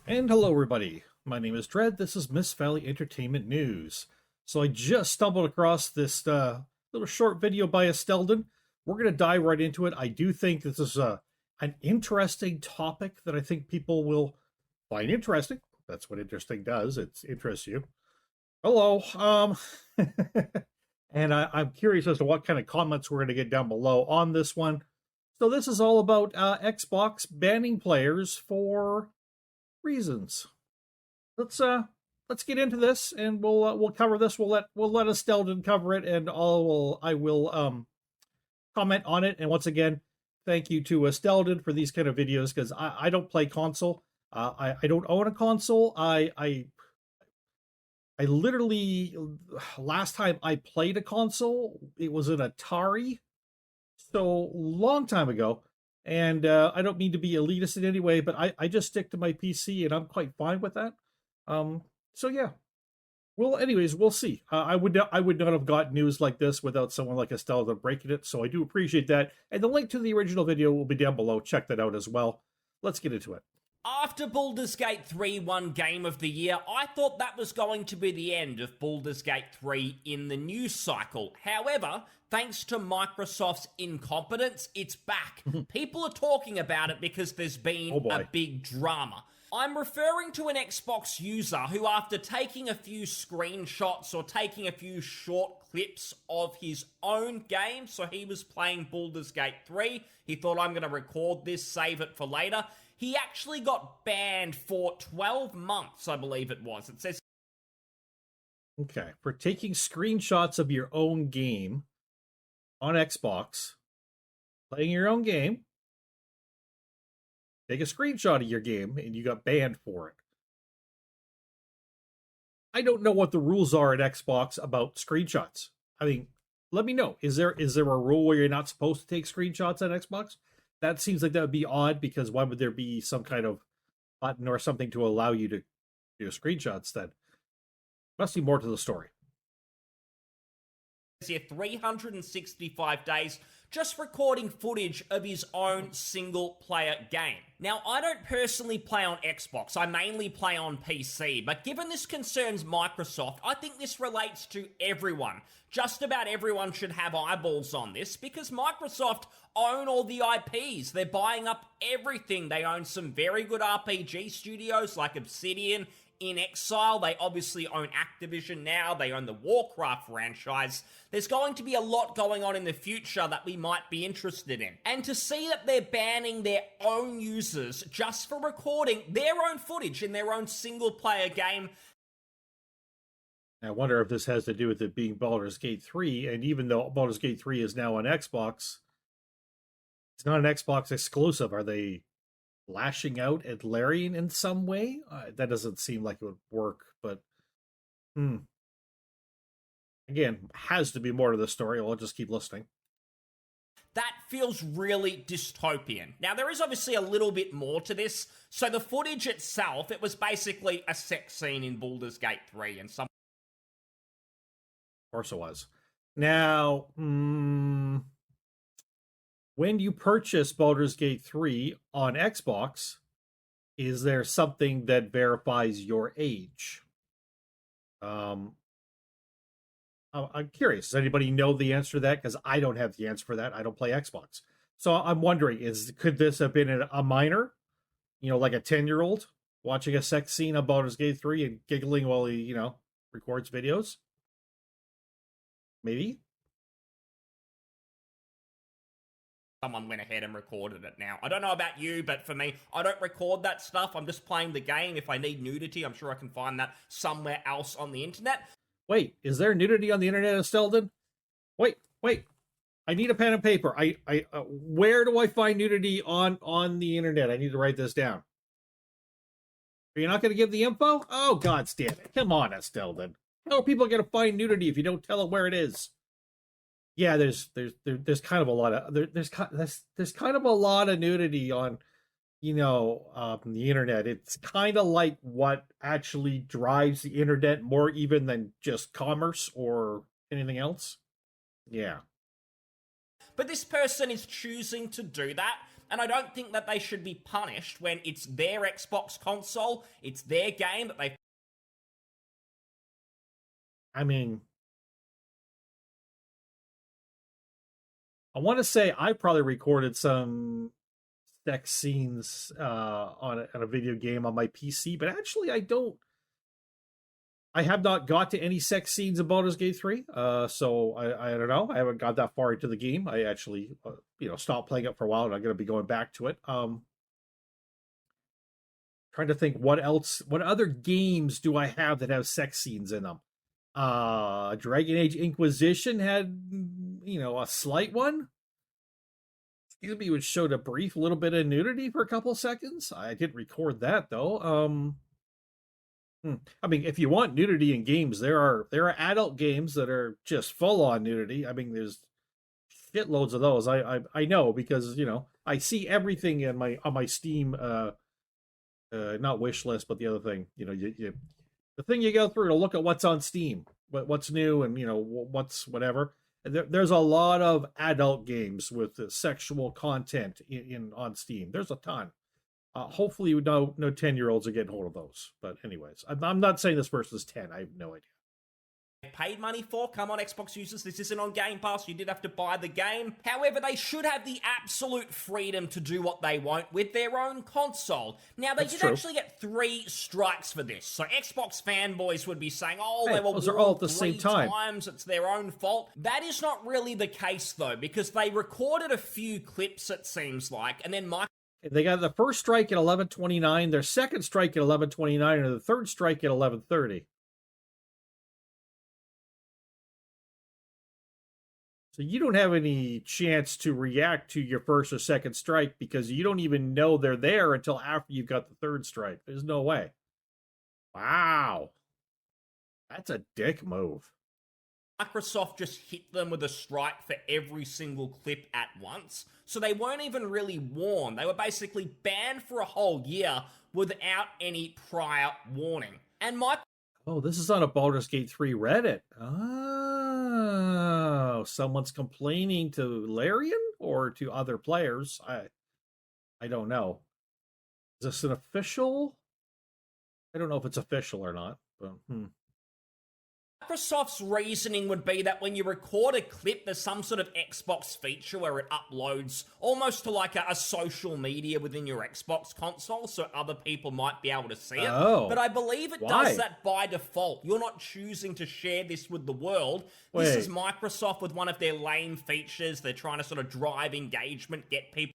And hello everybody, my name is Dread, this is Miss Valley Entertainment News. So I just stumbled across this little short video by Estelden. We're going to dive right into it. I do think this is an interesting topic that I think people will find interesting. That's what interesting does, it interests you. Hello, and I'm curious as to what kind of comments we're going to get down below on this one. So this is all about Xbox banning players for reasons. Let's get into this, and we'll cover this. We'll let Estelden cover it, and I will comment on it. And once again, thank you to Estelden for these kind of videos, because I don't play console. I don't own a console. I literally, last time I played a console, it was an Atari, so long time ago. And I don't mean to be elitist in any way, but I just stick to my PC, and I'm quite fine with that. So yeah. Well, anyways, we'll see. I would not have got news like this without someone like Estelle breaking it, so I do appreciate that. And the link to the original video will be down below. Check that out as well. Let's get into it. After Baldur's Gate 3 won Game of the Year, I thought that was going to be the end of Baldur's Gate 3 in the news cycle. However, thanks to Microsoft's incompetence, it's back. People are talking about it because there's been a big drama. I'm referring to an Xbox user who, after taking a few screenshots or taking a few short clips of his own game, so he was playing Baldur's Gate 3, he thought, I'm going to record this, save it for later. He actually got banned for 12 months, I believe it was. It says... Okay, for taking screenshots of your own game on Xbox, playing your own game, take a screenshot of your game, and you got banned for it. I don't know what the rules are at Xbox about screenshots. I mean, let me know. Is there a rule where you're not supposed to take screenshots on Xbox? That seems like that would be odd, because why would there be some kind of button or something to allow you to do screenshots? That must be more to the story. Here 365 days just recording footage of his own single-player game. Now, I don't personally play on Xbox, I mainly play on PC, but given this concerns Microsoft, I think this relates to everyone. Just about everyone should have eyeballs on this, because Microsoft own all the IPs. They're buying up everything. They own some very good RPG studios like Obsidian, In Exile. They obviously own Activision now. They own the Warcraft franchise. There's going to be a lot going on in the future that we might be interested in. And to see that they're banning their own users just for recording their own footage in their own single-player game. I wonder if this has to do with it being Baldur's Gate 3, and even though Baldur's Gate 3 is now on Xbox, it's not an Xbox exclusive. Are they lashing out at Larian in some way? That doesn't seem like it would work, but again, has to be more to the story. I'll just keep listening. That feels really dystopian. Now, there is obviously a little bit more to this. So the footage itself, it was basically a sex scene in Baldur's Gate 3, and some... Of course it was. Now, when you purchase Baldur's Gate 3 on Xbox, is there something that verifies your age? I'm curious. Does anybody know the answer to that? Because I don't have the answer for that. I don't play Xbox. So I'm wondering, could this have been a minor? You know, like a 10-year-old watching a sex scene on Baldur's Gate 3 and giggling while he, records videos? Maybe? Someone went ahead and recorded it now. I don't know about you, but for me, I don't record that stuff. I'm just playing the game. If I need nudity, I'm sure I can find that somewhere else on the internet. Wait, is there nudity on the internet, Estelden? Wait. I need a pen and paper. Where do I find nudity on the internet? I need to write this down. Are you not going to give the info? Oh, God damn it. Come on, Estelden. How are people going to find nudity if you don't tell them where it is? Yeah, there's kind of a lot of there's kind of a lot of nudity on the internet. It's kind of like what actually drives the internet more even than just commerce or anything else. Yeah. But this person is choosing to do that and I don't think that they should be punished when it's their Xbox console, it's their game that they... I mean, I want to say I probably recorded some sex scenes on a video game on my PC, but actually I have not got to any sex scenes in Baldur's Gate 3, so I don't know. I haven't got that far into the game. I actually, stopped playing it for a while, and I'm going to be going back to it. Trying to think what other games do I have that have sex scenes in them? Dragon Age Inquisition had, a slight one. Excuse me, which showed a brief little bit of nudity for a couple seconds. I didn't record that though. I mean, if you want nudity in games, there are adult games that are just full on nudity. I mean, there's shitloads of those. I know because I see everything on my Steam not wish list, but the other thing, the thing you go through to look at what's on Steam, what's new, and what's whatever. There's a lot of adult games with sexual content on Steam. There's a ton. Hopefully, no 10-year-olds are getting hold of those. But anyways, I'm not saying this person's 10. I have no idea. Paid money for. Come on, Xbox users, this isn't on Game Pass. You did have to buy the game. However, they should have the absolute freedom to do what they want with their own console. Now, they did actually get 3 strikes for this. So Xbox fanboys would be saying, they were those are all at the same time. Times. It's their own fault. That is not really the case, though, because they recorded a few clips, it seems like, and then they got the first strike at 11:29, their second strike at 11:29, and the third strike at 11:30. So you don't have any chance to react to your first or second strike because you don't even know they're there until after you've got the third strike. There's no way. Wow. That's a dick move. Microsoft just hit them with a strike for every single clip at once. So they weren't even really warned. They were basically banned for a whole year without any prior warning. And this is on a Baldur's Gate 3 Reddit. Oh, someone's complaining to Larian or to other players. I don't know. Is this an official? I don't know if it's official or not. But, Microsoft's reasoning would be that when you record a clip, there's some sort of Xbox feature where it uploads almost to like a social media within your Xbox console so other people might be able to see it. Oh, but I believe it does that by default. You're not choosing to share this with the world. This is Microsoft with one of their lame features. They're trying to sort of drive engagement, get people.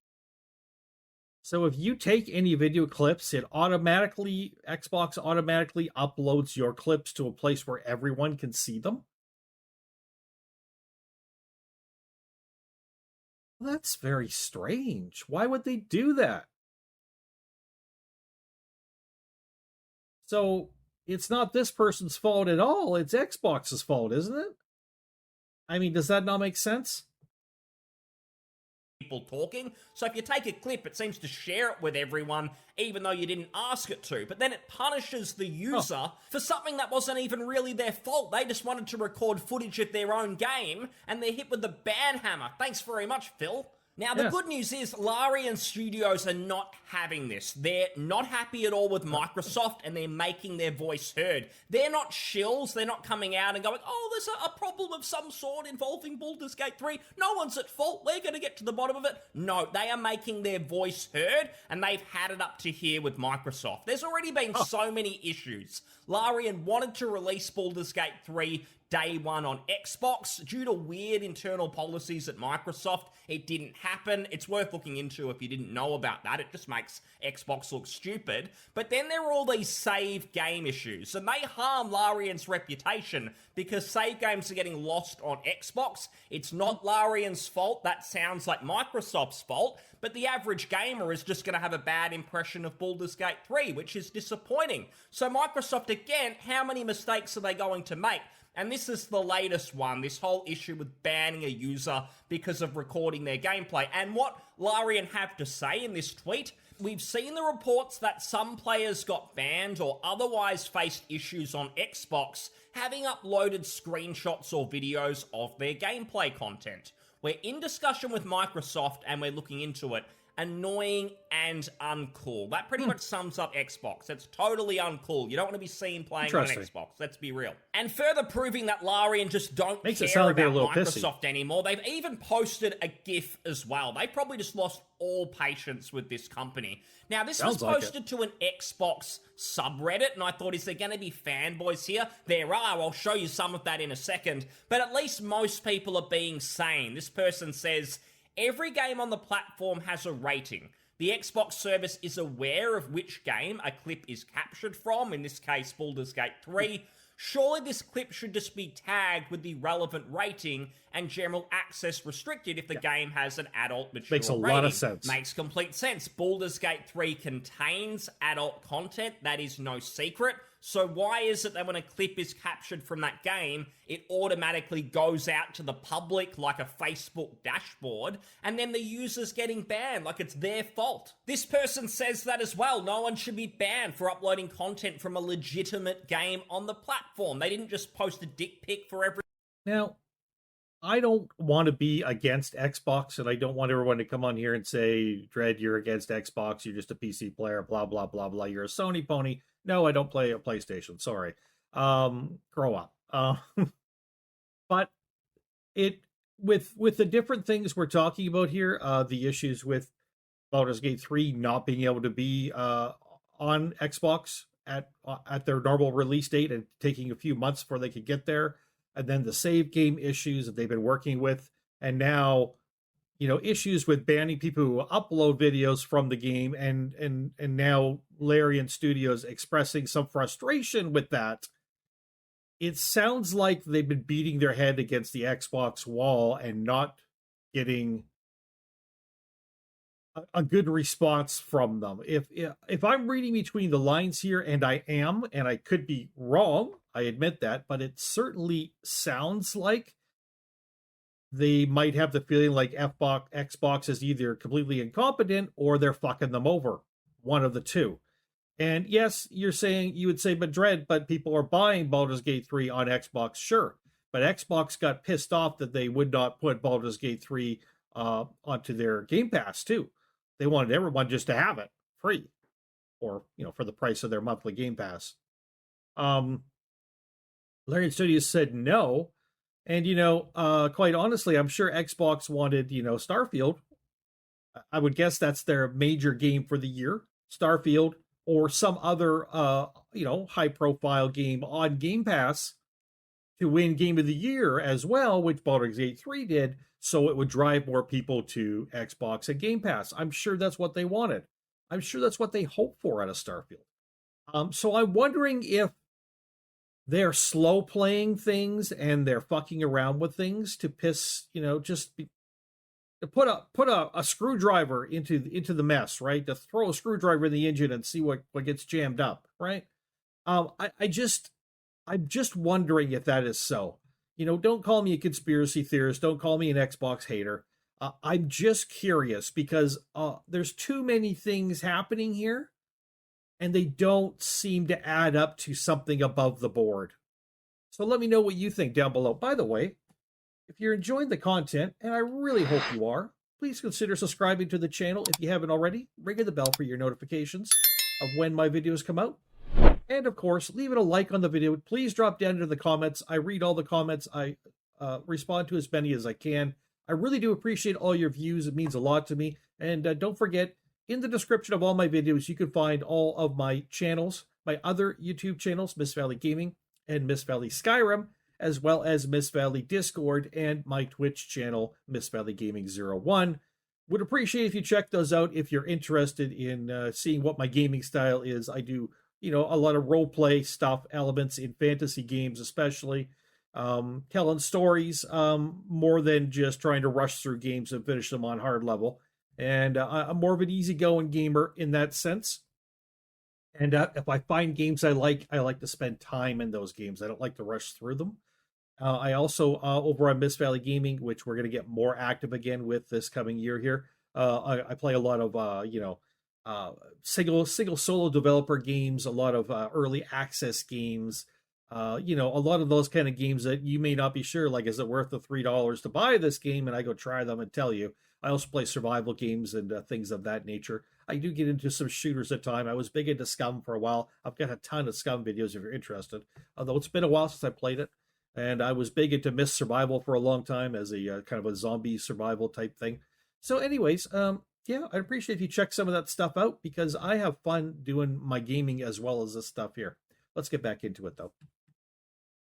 So if you take any video clips, Xbox automatically uploads your clips to a place where everyone can see them? Well, that's very strange. Why would they do that? So it's not this person's fault at all. It's Xbox's fault, isn't it? I mean, does that not make sense? People talking. So if you take a clip, it seems to share it with everyone, even though you didn't ask it to. But then it punishes the user for something that wasn't even really their fault. They just wanted to record footage of their own game, and they're hit with the ban hammer. Thanks very much, Phil. Now, the good news is Larian Studios are not having this. They're not happy at all with Microsoft, and they're making their voice heard. They're not shills. They're not coming out and going, there's a problem of some sort involving Baldur's Gate 3. No one's at fault. We're going to get to the bottom of it. No, they are making their voice heard, and they've had it up to here with Microsoft. There's already been so many issues. Larian wanted to release Baldur's Gate 3 day one on Xbox. Due to weird internal policies at Microsoft, it didn't happen. It's worth looking into if you didn't know about that. It just makes Xbox look stupid. But then there are all these save game issues, and they harm Larian's reputation because save games are getting lost on Xbox. It's not Larian's fault. That sounds like Microsoft's fault. But the average gamer is just going to have a bad impression of Baldur's Gate 3, which is disappointing. So Microsoft, again, how many mistakes are they going to make? And this is the latest one, this whole issue with banning a user because of recording their gameplay. And what Larian have to say in this tweet, we've seen the reports that some players got banned or otherwise faced issues on Xbox having uploaded screenshots or videos of their gameplay content. We're in discussion with Microsoft and we're looking into it. annoying and uncool. That pretty much sums up Xbox. It's totally uncool. You don't want to be seen playing on an Xbox. Let's be real. And further proving that Larian just don't care about Microsoft anymore, they've even posted a GIF as well. They probably just lost all patience with this company. Now, this was posted to an Xbox subreddit, and I thought, is there going to be fanboys here? There are. I'll show you some of that in a second. But at least most people are being sane. This person says, every game on the platform has a rating. The Xbox service is aware of which game a clip is captured from, in this case, Baldur's Gate 3. Surely this clip should just be tagged with the relevant rating and general access restricted if the game has an adult mature rating. Makes a lot of sense. Makes complete sense. Baldur's Gate 3 contains adult content. That is no secret. So why is it that when a clip is captured from that game, it automatically goes out to the public like a Facebook dashboard, and then the user's getting banned like it's their fault? This person says that as well. No one should be banned for uploading content from a legitimate game on the platform. They didn't just post a dick pic for every... Now, I don't want to be against Xbox, and I don't want everyone to come on here and say, Dread, you're against Xbox, you're just a PC player, blah, blah, blah, blah, you're a Sony pony. No, I don't play a PlayStation. Sorry. Grow up. But it with the different things we're talking about here, the issues with Baldur's Gate 3 not being able to be on Xbox at their normal release date and taking a few months before they could get there, and then the save game issues that they've been working with, and now issues with banning people who upload videos from the game, and now Larian Studios expressing some frustration with that. It sounds like they've been beating their head against the Xbox wall and not getting a good response from them. If I'm reading between the lines here, and I am, and I could be wrong, I admit that, but it certainly sounds like they might have the feeling like Xbox is either completely incompetent or they're fucking them over. One of the two. And yes, you would say, but Dread, but people are buying Baldur's Gate 3 on Xbox, sure. But Xbox got pissed off that they would not put Baldur's Gate 3 onto their Game Pass too. They wanted everyone just to have it free, or for the price of their monthly Game Pass. Larian Studios said no. And, quite honestly, I'm sure Xbox wanted, Starfield. I would guess that's their major game for the year. Starfield, or some other, high-profile game on Game Pass to win Game of the Year as well, which Baldur's Gate 3 did, so it would drive more people to Xbox and Game Pass. I'm sure that's what they wanted. I'm sure that's what they hoped for out of Starfield. So I'm wondering if they're slow playing things and they're fucking around with things to piss, to put a screwdriver into the mess, right? To throw a screwdriver in the engine and see what gets jammed up, right? I'm just wondering if that is so. Don't call me a conspiracy theorist. Don't call me an Xbox hater. I'm just curious because there's too many things happening here, and they don't seem to add up to something above the board. So let me know what you think down below. By the way, if you're enjoying the content, and I really hope you are, please consider subscribing to the channel if you haven't already, ringing the bell for your notifications of when my videos come out. And of course, leaving a like on the video. Please drop down into the comments. I read all the comments. I respond to as many as I can. I really do appreciate all your views. It means a lot to me. And don't forget, in the description of all my videos, you can find all of my channels, my other YouTube channels, Miss Valley Gaming and Miss Valley Skyrim, as well as Miss Valley Discord and my Twitch channel, Miss Valley Gaming 01. Would appreciate if you check those out if you're interested in seeing what my gaming style is. I do, a lot of role play stuff, elements in fantasy games, especially telling stories more than just trying to rush through games and finish them on hard level. And I'm more of an easygoing gamer in that sense. And if I find games I like to spend time in those games. I don't like to rush through them. I also, over on Miss Valley Gaming, which we're going to get more active again with this coming year here, I play a lot of, single solo developer games, a lot of early access games, A lot of those kind of games that you may not be sure, like, is it worth the $3 to buy this game? And I go try them and tell you. I also play survival games and things of that nature. I do get into some shooters at time. I was big into Scum for a while. I've got a ton of Scum videos if you're interested. Although it's been a while since I played it. And I was big into Myth Survival for a long time as a kind of a zombie survival type thing. So anyways, yeah, I'd appreciate if you check some of that stuff out because I have fun doing my gaming as well as this stuff here. Let's get back into it though.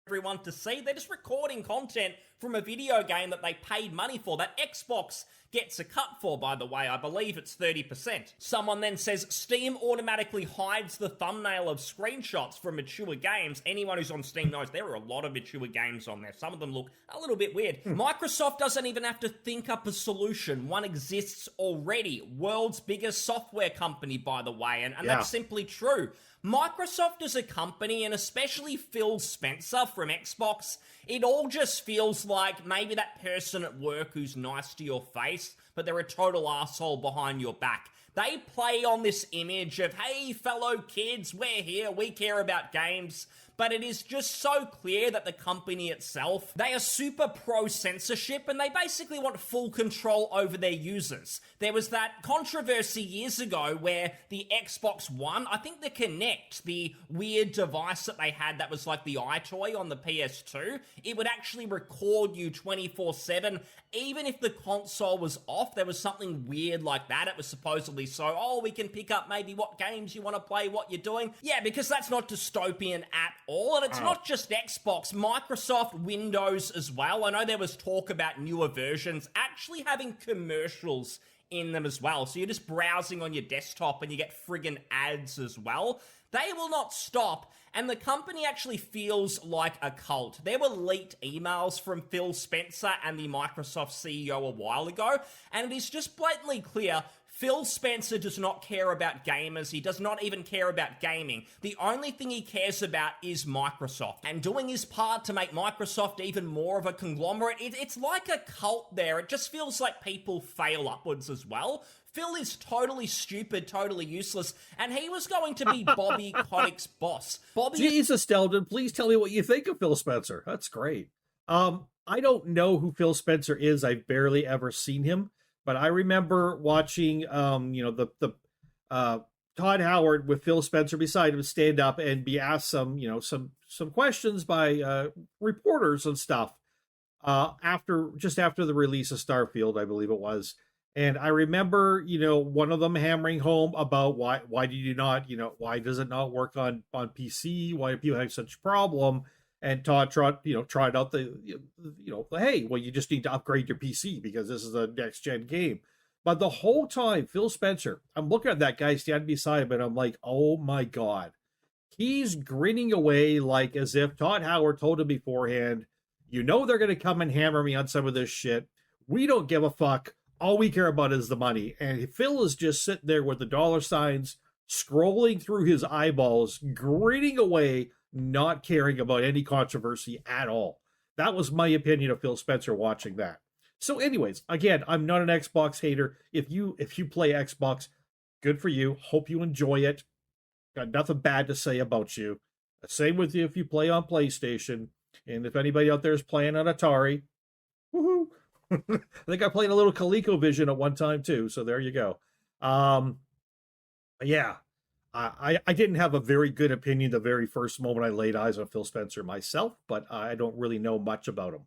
Everyone to see. They're just recording content from a video game that they paid money for, that Xbox gets a cut for, by the way. I believe it's 30%. Someone then says, Steam automatically hides the thumbnail of screenshots from mature games. Anyone who's on Steam knows there are a lot of mature games on there. Some of them look a little bit weird. Microsoft doesn't even have to think up a solution. One exists already. World's biggest software company, by the way, and that's simply true. Microsoft as a company, and especially Phil Spencer from Xbox, it all just feels like maybe that person at work who's nice to your face, but they're a total asshole behind your back. They play on this image of, hey, fellow kids, we're here, we care about games. But it is just so clear that the company itself, they are super pro-censorship and they basically want full control over their users. There was that controversy years ago where the Xbox One, I think the Kinect, the weird device that they had that was like the iToy on the PS2, it would actually record you 24/7. Even if the console was off, there was something weird like that. It was supposedly so, we can pick up maybe what games you want to play, what you're doing. Yeah, because that's not dystopian at all. And it's not just Xbox, Microsoft, Windows as well. I know there was talk about newer versions actually having commercials in them as well. So you're just browsing on your desktop and you get friggin' ads as well. They will not stop, and the company actually feels like a cult. There were leaked emails from Phil Spencer and the Microsoft CEO a while ago, and it is just blatantly clear Phil Spencer does not care about gamers. He does not even care about gaming. The only thing he cares about is Microsoft and doing his part to make Microsoft even more of a conglomerate. It's like a cult there. It just feels like people fail upwards as well. Phil is totally stupid, totally useless, and he was going to be Bobby Kotick's boss. Jesus, Sheldon, please tell me what you think of Phil Spencer. That's great. I don't know who Phil Spencer is. I've barely ever seen him. But I remember watching, the Todd Howard with Phil Spencer beside him stand up and be asked some questions by reporters and stuff after the release of Starfield, I believe it was. And I remember, one of them hammering home about why did you not, why does it not work on PC? Why do people have such a problem? And Todd tried out hey, well, you just need to upgrade your PC because this is a next gen game. But the whole time, Phil Spencer, I'm looking at that guy standing beside him, and I'm like, oh my God, he's grinning away like as if Todd Howard told him beforehand, they're going to come and hammer me on some of this shit. We don't give a fuck. All we care about is the money. And Phil is just sitting there with the dollar signs, scrolling through his eyeballs, grinning away, not caring about any controversy at all. That was my opinion of Phil Spencer watching that. So anyways, again, I'm not an Xbox hater. If you play Xbox, good for you. Hope you enjoy it. Got nothing bad to say about you. Same with you if you play on PlayStation. And if anybody out there is playing on Atari, woohoo. I think I played a little ColecoVision at one time too. So there you go. Yeah. I didn't have a very good opinion the very first moment I laid eyes on Phil Spencer myself, but I don't really know much about him.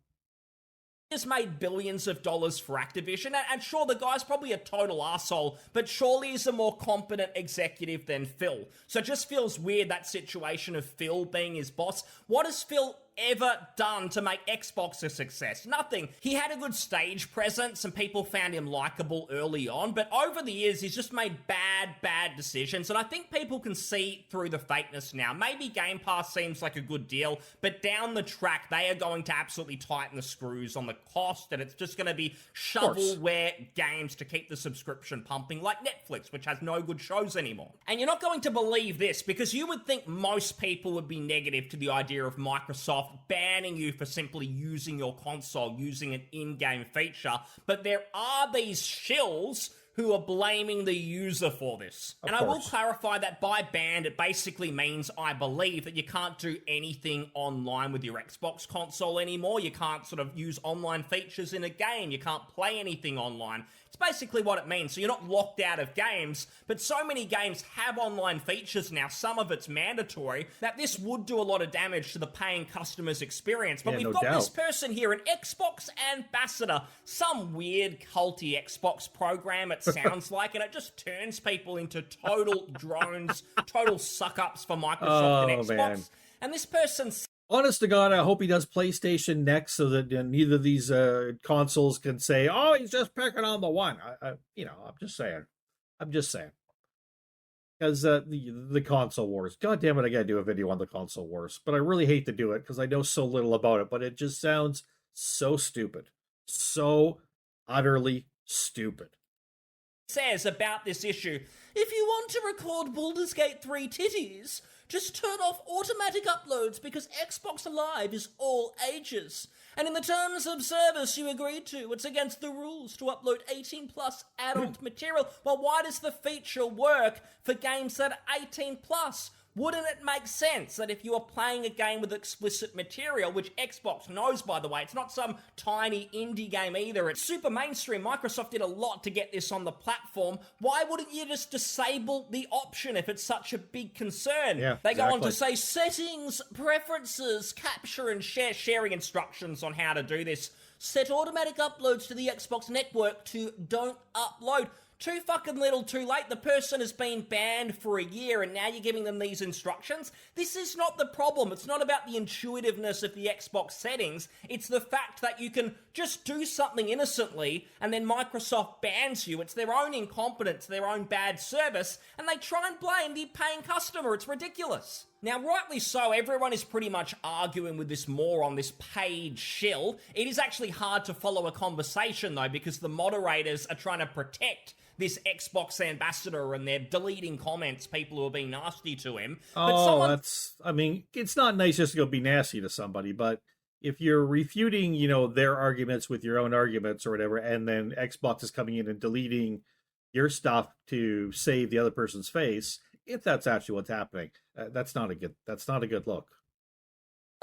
Has made billions of dollars for Activision, and sure, the guy's probably a total asshole, but surely he's a more competent executive than Phil. So it just feels weird, that situation of Phil being his boss. What has Phil ever done to make Xbox a success? Nothing. He had a good stage presence and people found him likable early on, but over the years he's just made bad decisions, and I think people can see through the fakeness now. Maybe Game Pass seems like a good deal, but down the track they are going to absolutely tighten the screws on the cost, and it's just going to be shovelware games to keep the subscription pumping, like Netflix, which has no good shows anymore. And you're not going to believe this, because you would think most people would be negative to the idea of Microsoft banning you for simply using your console, using an in-game feature, but there are these shills who are blaming the user for this. Of And I will course. clarify that by banned, it basically means, I believe, that you can't do anything online with your Xbox console anymore. You can't sort of use online features in a game. You can't play anything online. It's basically what it means. So you're not locked out of games, but so many games have online features now, some of it's mandatory, that this would do a lot of damage to the paying customer's experience. But Yeah, we've no got doubt. this person here, an Xbox ambassador, some weird culty Xbox program it sounds like, and it just turns people into total drones, total suck-ups for Microsoft and Xbox. Man. And this person Honest to God, I hope he does PlayStation next, so that neither of these consoles can say, "Oh, he's just picking on the one." I'm just saying. Because the console wars. God damn it, I gotta do a video on the console wars. But I really hate to do it because I know so little about it. But it just sounds so stupid, so utterly stupid. says about this issue, if you want to record Baldur's Gate 3 titties, just turn off automatic uploads because Xbox Live is all ages. And in the terms of service you agreed to, it's against the rules to upload 18 plus adult material. Well, why does the feature work for games that are 18 plus? Wouldn't it make sense that if you are playing a game with explicit material, which Xbox knows, by the way, it's not some tiny indie game either, it's super mainstream. Microsoft did a lot to get this on the platform. Why wouldn't you just disable the option if it's such a big concern? Yeah, they go on exactly. to say settings, preferences, capture and sharing instructions on how to do this. Set automatic uploads to the Xbox network to don't upload. Too fucking little too late. The person has been banned for a year and now you're giving them these instructions. This is not the problem. It's not about the intuitiveness of the Xbox settings. It's the fact that you can just do something innocently and then Microsoft bans you. It's their own incompetence, their own bad service, and they try and blame the paying customer. It's ridiculous. Now, rightly so, everyone is pretty much arguing with this moron, this paid shill. It is actually hard to follow a conversation, though, because the moderators are trying to protect this Xbox ambassador and they're deleting comments, people who are being nasty to him. It's not nice just to go be nasty to somebody, but if you're refuting, their arguments with your own arguments or whatever, and then Xbox is coming in and deleting your stuff to save the other person's face, if that's actually what's happening, that's not a good look.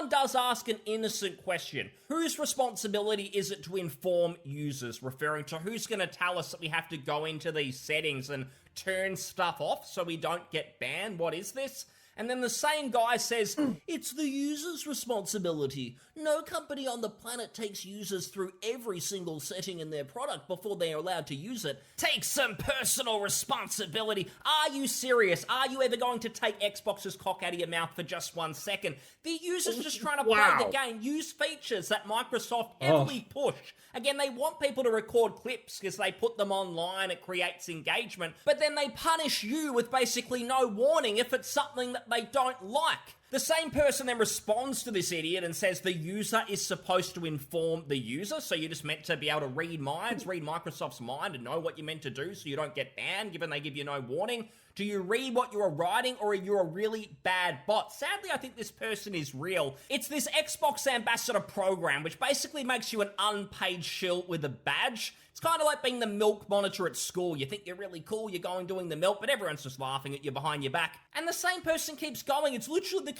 Does ask an innocent question. Whose responsibility is it to inform users? Referring to who's going to tell us that we have to go into these settings and turn stuff off so we don't get banned? What is this? And then the same guy says, it's the user's responsibility. No company on the planet takes users through every single setting in their product before they are allowed to use it. Take some personal responsibility. Are you serious? Are you ever going to take Xbox's cock out of your mouth for just 1 second? The user's just trying to play the game, use features that Microsoft heavily push. Again, they want people to record clips because they put them online, it creates engagement, but then they punish you with basically no warning if it's something that they don't like. The same person then responds to this idiot and says the user is supposed to inform the user, so you're just meant to be able to read minds, read Microsoft's mind and know what you're meant to do so you don't get banned given they give you no warning. Do you read what you're writing or are you a really bad bot? Sadly, I think this person is real. It's this Xbox Ambassador program which basically makes you an unpaid shill with a badge. It's kind of like being the milk monitor at school. You think you're really cool, you're going doing the milk, but everyone's just laughing at you behind your back. And the same person keeps going. It's literally the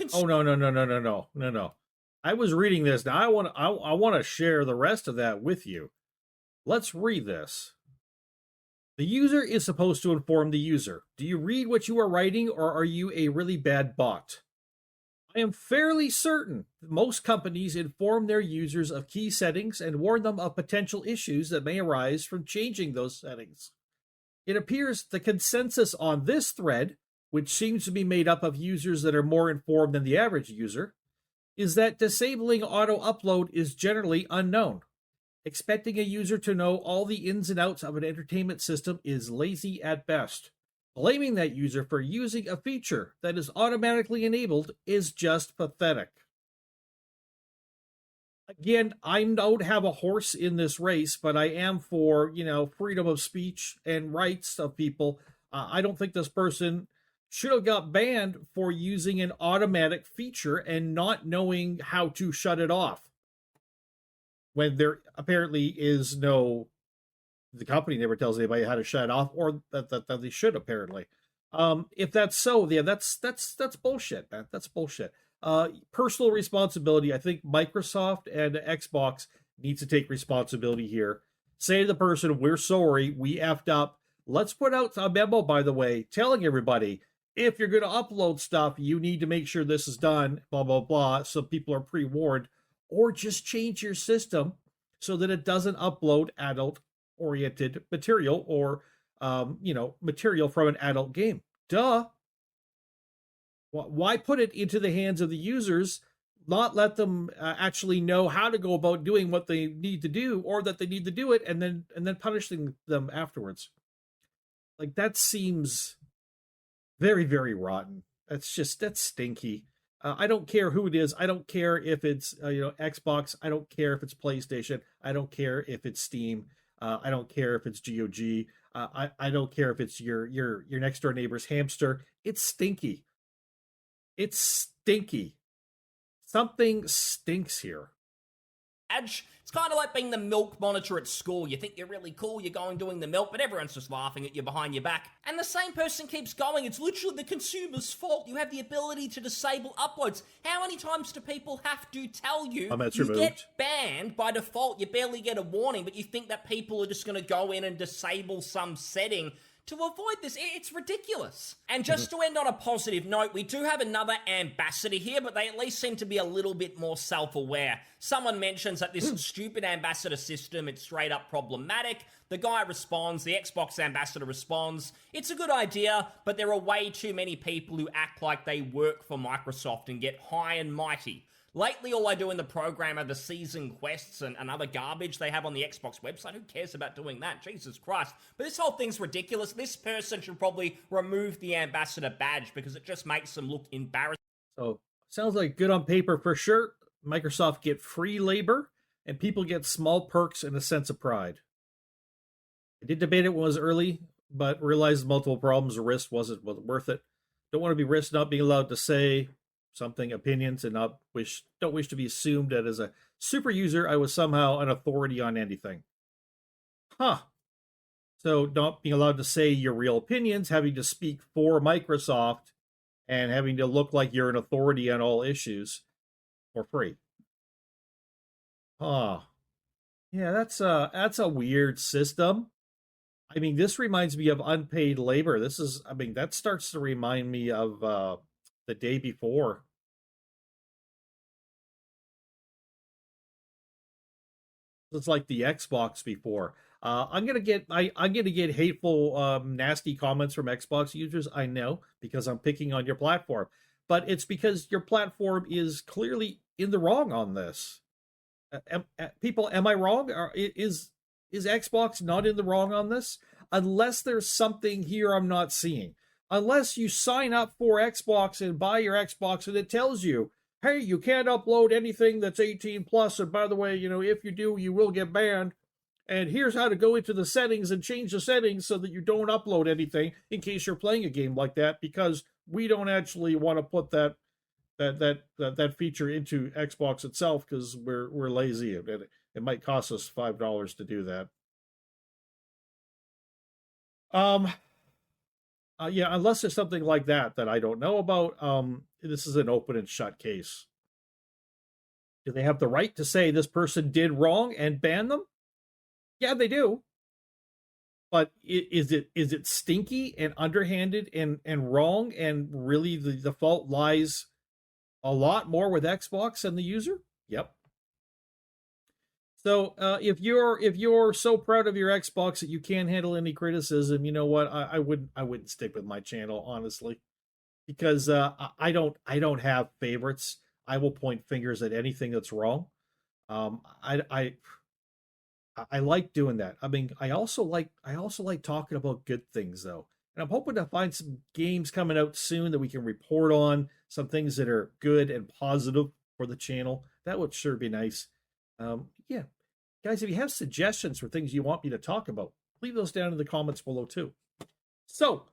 No. I was reading this. Now I want to share the rest of that with you. Let's read this. The user is supposed to inform the user. Do you read what you are writing or are you a really bad bot? I am fairly certain that most companies inform their users of key settings and warn them of potential issues that may arise from changing those settings. It appears the consensus on this thread, which seems to be made up of users that are more informed than the average user, is that disabling auto-upload is generally unknown. Expecting a user to know all the ins and outs of an entertainment system is lazy at best. Blaming that user for using a feature that is automatically enabled is just pathetic. Again, I don't have a horse in this race, but I am for, freedom of speech and rights of people. I don't think this person should have got banned for using an automatic feature and not knowing how to shut it off when there apparently is no the company never tells anybody how to shut it off, or that they should apparently. If that's so, yeah, that's bullshit, man. That's bullshit. Personal responsibility. I think Microsoft and Xbox needs to take responsibility here. Say to the person, "We're sorry, we effed up. Let's put out a memo, by the way, telling everybody if you're going to upload stuff, you need to make sure this is done, blah, blah, blah, so people are pre-warned, or just change your system so that it doesn't upload adult-oriented material or, material from an adult game." Duh. Why put it into the hands of the users, not let them actually know how to go about doing what they need to do, or that they need to do it, and then punishing them afterwards? Like, that seems very, very rotten. That's stinky. I don't care who it is. I don't care if it's Xbox. I don't care if it's PlayStation. I don't care if it's Steam. I don't care if it's GOG. I don't care if it's your next door neighbor's hamster. It's stinky. It's stinky. Something stinks here. It's kind of like being the milk monitor at school. You think you're really cool, you're going doing the milk, but everyone's just laughing at you behind your back. And the same person keeps going. It's literally the consumer's fault. You have the ability to disable uploads. How many times do people have to tell you you get banned by default? You barely get a warning, but you think that people are just going to go in and disable some setting to avoid this. It's ridiculous. And just to end on a positive note, we do have another ambassador here, but they at least seem to be a little bit more self-aware. Someone mentions that this stupid ambassador system, it's straight up problematic. The guy responds, the Xbox ambassador responds, "It's a good idea, but there are way too many people who act like they work for Microsoft and get high and mighty. Lately, all I do in the program are the season quests and other garbage they have on the Xbox website. Who cares about doing that? Jesus Christ. But this whole thing's ridiculous. This person should probably remove the ambassador badge because it just makes them look embarrassing." So, sounds like good on paper for sure. Microsoft get free labor, and people get small perks and a sense of pride. I did debate it when it was early, but realized multiple problems. The risk wasn't worth it. Don't want to be risked not being allowed to say something, opinions, and don't wish to be assumed that as a super user I was somehow an authority on anything. So not being allowed to say your real opinions, having to speak for Microsoft, and having to look like you're an authority on all issues for free. Yeah, that's a weird system. I mean, this reminds me of unpaid labor. That starts to remind me of the day before. It's like the Xbox before. I'm gonna get hateful, nasty comments from Xbox users. I know, because I'm picking on your platform, but it's because your platform is clearly in the wrong on this. People, am I wrong? Is Xbox not in the wrong on this? Unless there's something here I'm not seeing. Unless you sign up for Xbox and buy your Xbox and it tells you, hey, you can't upload anything that's 18 plus, and by the way, if you do, you will get banned. And here's how to go into the settings and change the settings so that you don't upload anything in case you're playing a game like that, because we don't actually want to put that feature into Xbox itself because we're lazy. It might cost us $5 to do that. Yeah, unless there's something like that I don't know about. This is an open and shut case. Do they have the right to say this person did wrong and ban them? Yeah, they do. But is it stinky and underhanded and wrong, and really the fault lies a lot more with Xbox and the user? Yep. So if you're so proud of your Xbox that you can't handle any criticism, you know what? I wouldn't stick with my channel, honestly, because I don't have favorites. I will point fingers at anything that's wrong. I like doing that. I mean, I also like talking about good things though, and I'm hoping to find some games coming out soon that we can report on, some things that are good and positive for the channel. That would sure be nice. Yeah, guys, if you have suggestions for things you want me to talk about, leave those down in the comments below too. So,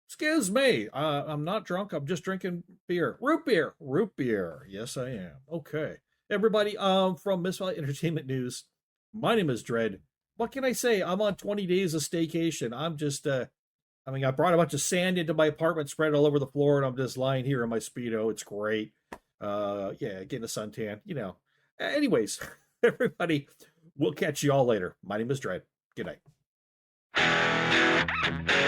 excuse me, I'm not drunk. I'm just drinking beer. Root beer. Yes, I am. Okay, everybody. From Miss Valley Entertainment News, my name is Dread. what can I say? I'm on 20 days of staycation. I'm just, I brought a bunch of sand into my apartment, spread it all over the floor, and I'm just lying here in my Speedo. It's great. Yeah, getting a suntan, Anyways, everybody, we'll catch you all later. My name is Dread. Good night.